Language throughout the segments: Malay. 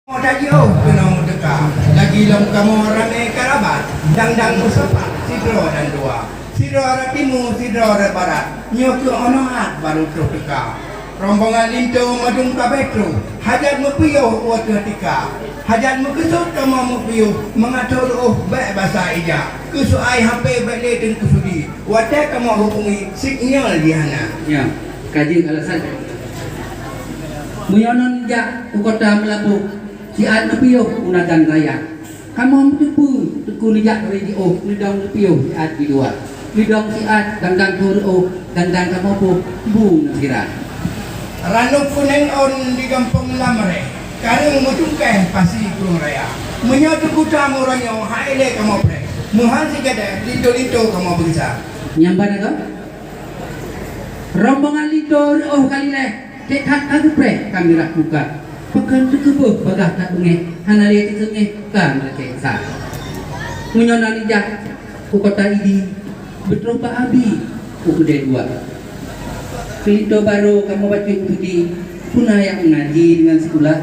Mau tadi kena mau teka. Lagi lam kamu orang kerabat, dang musafa, sidro dan dua. Sidro arah timur, sidro arah barat. Nyoku onohat baru teka. Rombongan lintu madung kabetru. Hajat mupiyo waktu tika. Hajat mukesut kamu mupiyo mengatur baik bahasa ija. Kusuai hape balik dan kusudi. Wadah kamu hubungi signal diana. Ya, kaji alasan. Muyonon ja ukota melabu. Si ad napiyo unagan raya. Kamu tupu tuku nijak radio nidong napiyo si ad bidua. Nidong si ad gandang turo gandang kamu po bung nakira. Ranuk kuning on di kampung Lamre. Karang mutungkeh pasi kurung raya. Menyotu kuta muranyo haile kamu pre. Muhan si gede linto kamu bisa. Nyamban itu? Rombongan linto kali leh. Tekat aku pre kami rak buka. Pekan tukubuh bagah tak bunge hanale tsunge kan rekesa munyonan ijah ku kota idi betul Pak Abi ku gede dua pintu baru kamu baca studi punah yang mengaji dengan sekolah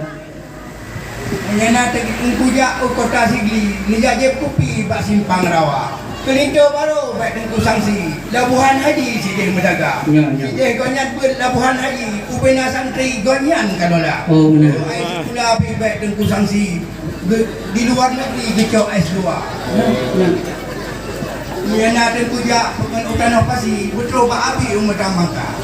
menyana tegi kuja kota sigli nijaje kupi bak simpang rawa kelinto baru baik tengku sanksi labuhan haji sidih mendaga sidih gonyan ber labuhan haji upena santri gonyan kalola ai sekolah baik tengku sanksi di luar negeri gicau S2 menyana tengku ja pengen utana pasi betul Pak Abi umat mangka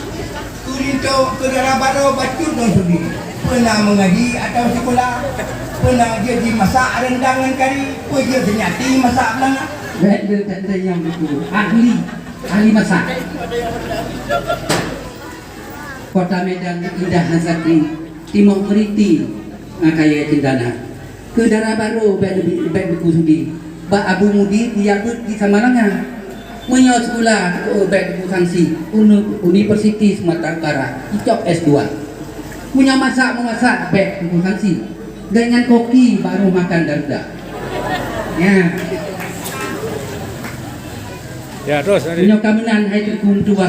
kelinto kedara baru bacut don sudi pernah mengaji atau sekolah pernah jadi masak rendangan kari pernah senyati masak belanga dan yang itu ahli masak. Kota Medan indah Hazaki Timur Meriti ngakaya cendana. Ke darah baru baik kusudi. Ba Abu Mudi diabut di Samarangan. Menyo sekolah ke baik sanksi Universiti Sumatera Utara. Icok S2. Punya memasak baik sanksi. Dengan koki baru makan darda. Ya. Ya terus Unyo kaminan hai terkum tua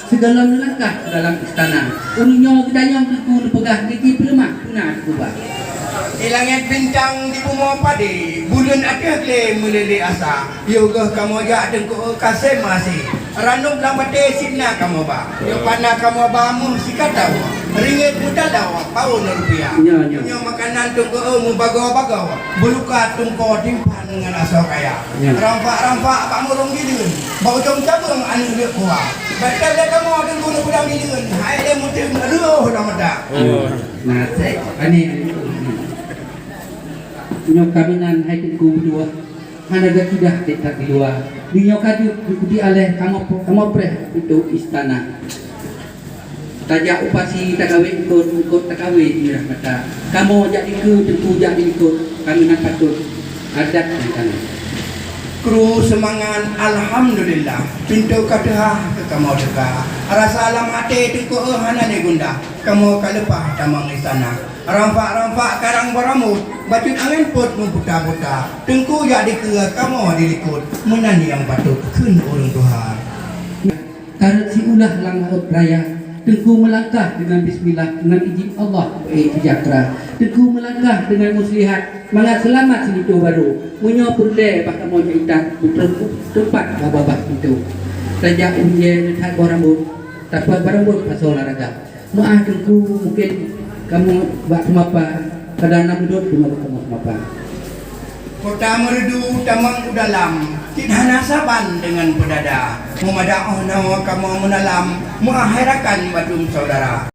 segala melangkah dalam istana. Unyo kedayong terkum pegah di pelemah punah kubah. Ilangit bintang di bumi padi bulan ada kle mulai asa. Yoga kamu aja dengku kasih masih. Ranum lambat sina kamu ba. Yo pana kamu ba mu sikatau. Ringgit muda dawa paun rupiah. Unyo makanan tunggu mu bagawa. Buluka tungko timpan dengan aso kaya. Rampak pak murung gilun. Bau jom cabung anu lek kuah. Betul kamu ada guna budang gilun. Hai le mutim ruh dah. Nah, ani Unyo kaminan hai terkum dua. Hanaga tidak dekat di luar. Dinyo kaju ikuti aleh kamu preh itu istana. Tajak upasi takawe ikut takawe dirah kata. Kamu jadi tentu jadi ikut kami nak patut adat di sana. Kru semangat alhamdulillah pintu kadah ke kamu deka rasa alam hati tengku hana ne gunda kamu kalepah tamang di sana rampak karang beramut bacut angin put membuta-buta tengku jadi ke kamu dilikut menani yang patut kun urung Tuhan karena si ulah langkot raya tengku melangkah dengan bismillah dengan izin Allah sejahtera tengku melangkah dengan muslihat mangat selamat sinitu baru munyo purde pak kamu jaitan tempat babah itu raja unje dekat barambut tapat barambut pasal olahraga maah tengku mungkin kamu bak apa kadana mudut kamu apa kota merdu tamang udalam tidak nasaban dengan pedada memadaoh nawa kamu menalam mengakhirakan badung saudara